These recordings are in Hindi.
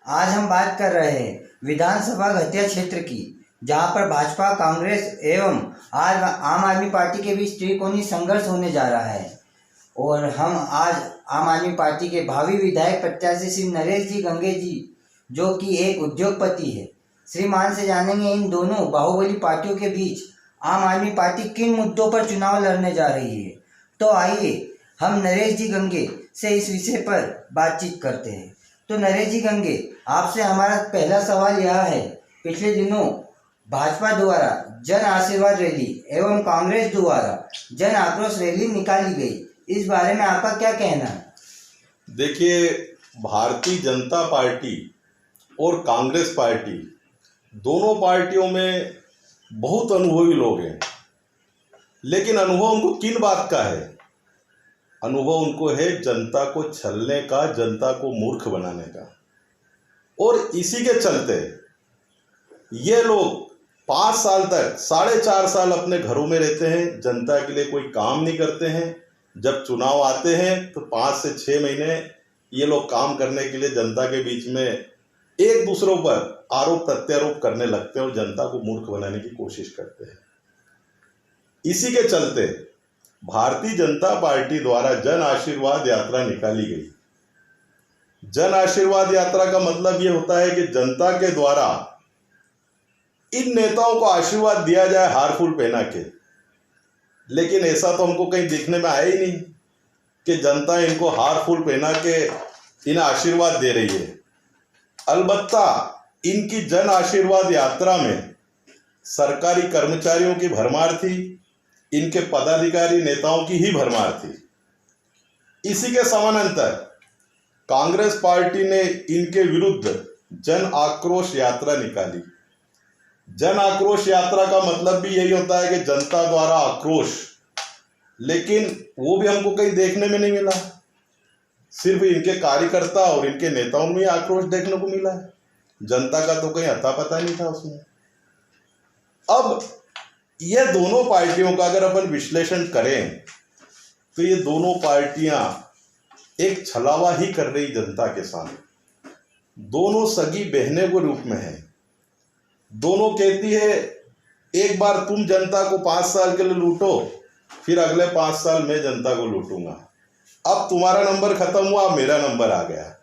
आज हम बात कर रहे हैं विधानसभा घटिया क्षेत्र की, जहां पर भाजपा, कांग्रेस एवं आज आम आदमी पार्टी के बीच त्रिकोणीय संघर्ष होने जा रहा है। और हम आज आम आदमी पार्टी के भावी विधायक प्रत्याशी श्री नरेश जी गंगे जी, जो कि एक उद्योगपति है, श्रीमान से जानेंगे इन दोनों बाहुबली पार्टियों के बीच आम आदमी पार्टी किन मुद्दों पर चुनाव लड़ने जा रही है। तो आइए हम नरेश जी गंगे से इस विषय पर बातचीत करते हैं। तो नरेश जी गंगे, आपसे हमारा पहला सवाल यह है, पिछले दिनों भाजपा द्वारा जन आशीर्वाद रैली एवं कांग्रेस द्वारा जन आक्रोश रैली निकाली गई, इस बारे में आपका क्या कहना है? देखिए, भारतीय जनता पार्टी और कांग्रेस पार्टी दोनों पार्टियों में बहुत अनुभवी लोग हैं, लेकिन अनुभव उनको किन बात का है? अनुभव उनको है जनता को छलने का, जनता को मूर्ख बनाने का। और इसी के चलते ये लोग 5 साल तक 4.5 साल अपने घरों में रहते हैं, जनता के लिए कोई काम नहीं करते हैं। जब चुनाव आते हैं तो 5 से 6 महीने ये लोग काम करने के लिए जनता के बीच में एक दूसरों पर आरोप प्रत्यारोप करने लगते हैं और जनता को मूर्ख बनाने की कोशिश करते हैं। इसी के चलते भारतीय जनता पार्टी द्वारा जन आशीर्वाद यात्रा निकाली गई। जन आशीर्वाद यात्रा का मतलब ये होता है कि जनता के द्वारा इन नेताओं को आशीर्वाद दिया जाए हार फूल पहना के। लेकिन ऐसा तो हमको कहीं देखने में आया ही नहीं कि जनता इनको हार फूल पहना के इन्हें आशीर्वाद दे रही है। अलबत्ता इनकी जन आशीर्वाद यात्रा में सरकारी कर्मचारियों की भरमार थी, इनके पदाधिकारी नेताओं की ही भरमार थी। इसी के समानांतर कांग्रेस पार्टी ने इनके विरुद्ध जन आक्रोश यात्रा निकाली। जन आक्रोश यात्रा का मतलब भी यही होता है कि जनता द्वारा आक्रोश, लेकिन वो भी हमको कहीं देखने में नहीं मिला। सिर्फ इनके कार्यकर्ता और इनके नेताओं में आक्रोश देखने को मिला है, जनता का तो कहीं अता पता नहीं था उसमें। अब ये दोनों पार्टियों का अगर अपन विश्लेषण करें तो ये दोनों पार्टियां एक छलावा ही कर रही जनता के सामने। दोनों सगी बहनें को रूप में है। दोनों कहती है एक बार तुम जनता को 5 साल के लिए लूटो, फिर अगले 5 साल मैं जनता को लूटूंगा। अब तुम्हारा नंबर खत्म हुआ, मेरा नंबर आ गया।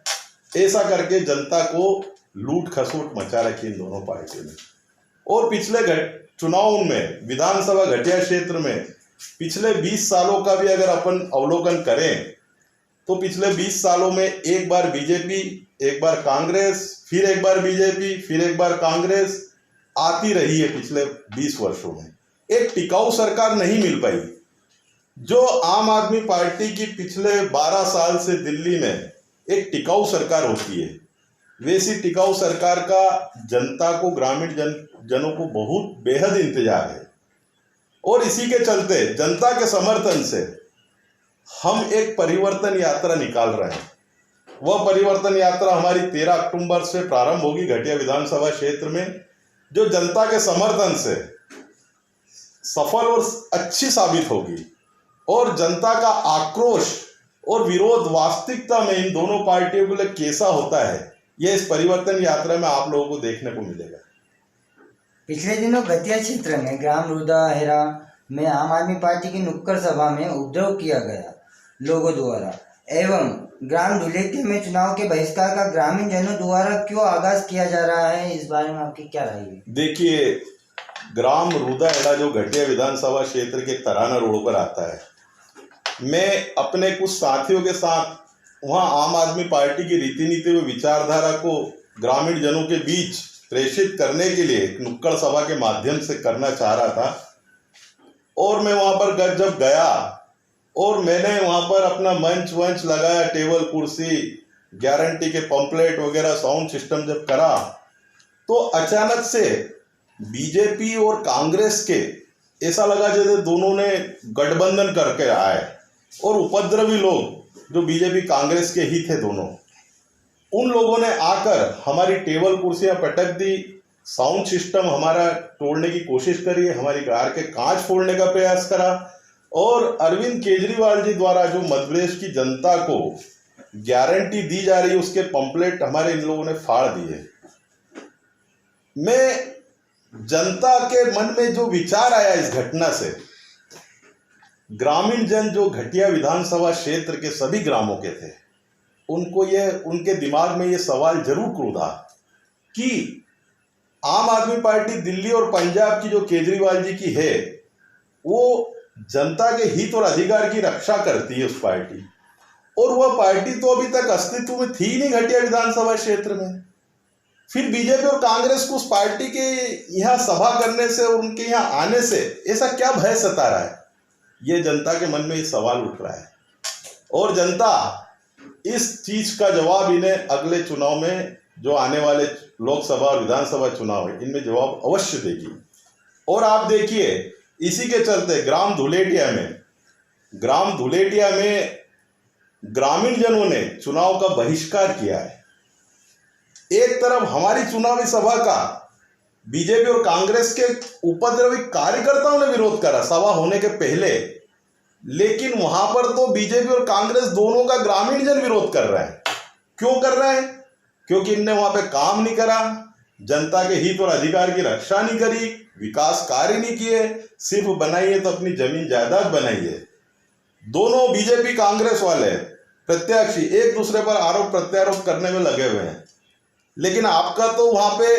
ऐसा करके जनता को लूट खसोट मचा रखी इन दोनों पार्टियों ने। और पिछले चुनाव में विधानसभा घटिया क्षेत्र में पिछले 20 सालों का भी अगर अपन अवलोकन करें तो पिछले 20 सालों में एक बार बीजेपी, एक बार कांग्रेस, फिर एक बार बीजेपी, फिर एक बार कांग्रेस आती रही है। पिछले 20 वर्षों में एक टिकाऊ सरकार नहीं मिल पाई। जो आम आदमी पार्टी की पिछले 12 साल से दिल्ली में एक टिकाऊ सरकार होती है, वैसी टिकाऊ सरकार का जनता को, ग्रामीण जनों को बहुत बेहद इंतजार है। और इसी के चलते जनता के समर्थन से हम एक परिवर्तन यात्रा निकाल रहे हैं। वह परिवर्तन यात्रा हमारी 13 अक्टूबर से प्रारंभ होगी घटिया विधानसभा क्षेत्र में, जो जनता के समर्थन से सफल और अच्छी साबित होगी। और जनता का आक्रोश और विरोध वास्तविकता में इन दोनों पार्टियों के लिए कैसा होता है, यह इस परिवर्तन यात्रा में आप लोगों को देखने को मिलेगा। पिछले दिनों घटिया क्षेत्र में ग्राम रुदाहेरा में आम आदमी पार्टी की नुक्कड़ सभा में उपद्रव किया गया लोगों द्वारा, एवं ग्राम धुलेटी में चुनाव के बहिष्कार का ग्रामीण जनों द्वारा क्यों आगाज किया जा रहा है, इस बारे में आपकी क्या राय है? देखिए, ग्राम रुदाहेरा जो घटिया विधानसभा क्षेत्र के तराना रोड पर आता है, मैं अपने कुछ साथियों के साथ वहां आम आदमी पार्टी की रीति नीति व विचारधारा को ग्रामीण जनों के बीच प्रेषित करने के लिए एक नुक्कड़ सभा के माध्यम से करना चाह रहा था। और मैं वहां पर जब गया और मैंने वहां पर अपना मंच लगाया, टेबल कुर्सी, गारंटी के पंपलेट वगैरह, साउंड सिस्टम जब करा, तो अचानक से बीजेपी और कांग्रेस के ऐसा लगा जैसे दोनों ने गठबंधन करके आए। और उपद्रवी लोग जो बीजेपी कांग्रेस के ही थे दोनों, उन लोगों ने आकर हमारी टेबल कुर्सियां पटक दी, साउंड सिस्टम हमारा तोड़ने की कोशिश करी, हमारी कार के कांच फोड़ने का प्रयास करा। और अरविंद केजरीवाल जी द्वारा जो मध्य प्रदेश की जनता को गारंटी दी जा रही है उसके पंपलेट हमारे इन लोगों ने फाड़ दिए। मैं जनता के मन में जो विचार आया इस घटना से, ग्रामीण जन जो घटिया विधानसभा क्षेत्र के सभी ग्रामों के थे, उनके दिमाग में ये सवाल जरूर कूदा कि आम आदमी पार्टी दिल्ली और पंजाब की जो केजरीवाल जी की है, वो जनता के हित और अधिकार की रक्षा करती है उस पार्टी, और वह पार्टी तो अभी तक अस्तित्व में थी नहीं घटिया विधानसभा क्षेत्र में। फिर बीजेपी और कांग्रेस को उस पार्टी के यहाँ सभा करने से और उनके यहाँ आने से ऐसा क्या भय सता रहा है, ये जनता के मन में ये सवाल उठ रहा है। और जनता इस चीज का जवाब इन्हें अगले चुनाव में, जो आने वाले लोकसभा और विधानसभा चुनाव है, इनमें जवाब अवश्य देगी। और आप देखिए, इसी के चलते ग्राम धुलेटिया में ग्रामीण जनों ने चुनाव का बहिष्कार किया है। एक तरफ हमारी चुनावी सभा का बीजेपी और कांग्रेस के उपद्रवी कार्यकर्ताओं ने विरोध करा सभा होने के पहले, लेकिन वहां पर तो बीजेपी और कांग्रेस दोनों का ग्रामीण जन विरोध कर रहे हैं। क्यों कर रहे हैं? क्योंकि इनने वहां पे काम नहीं करा, जनता के हित और अधिकार की रक्षा नहीं करी, विकास कार्य नहीं किए, सिर्फ बनाइए तो अपनी जमीन जायदाद बनाइए। दोनों बीजेपी कांग्रेस वाले प्रत्याशी एक दूसरे पर आरोप प्रत्यारोप करने में लगे हुए हैं, लेकिन आपका तो वहां पे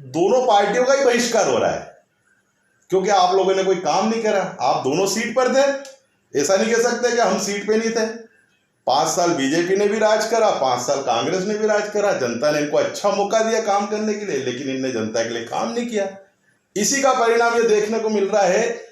दोनों पार्टियों का ही बहिष्कार हो रहा है, क्योंकि आप लोगों ने कोई काम नहीं करा। आप दोनों सीट पर थे, ऐसा नहीं कह सकते कि हम सीट पे नहीं थे। 5 साल बीजेपी ने भी राज करा, 5 साल कांग्रेस ने भी राज करा। जनता ने इनको अच्छा मौका दिया काम करने के लिए, लेकिन इनने जनता के लिए काम नहीं किया। इसी का परिणाम ये देखने को मिल रहा है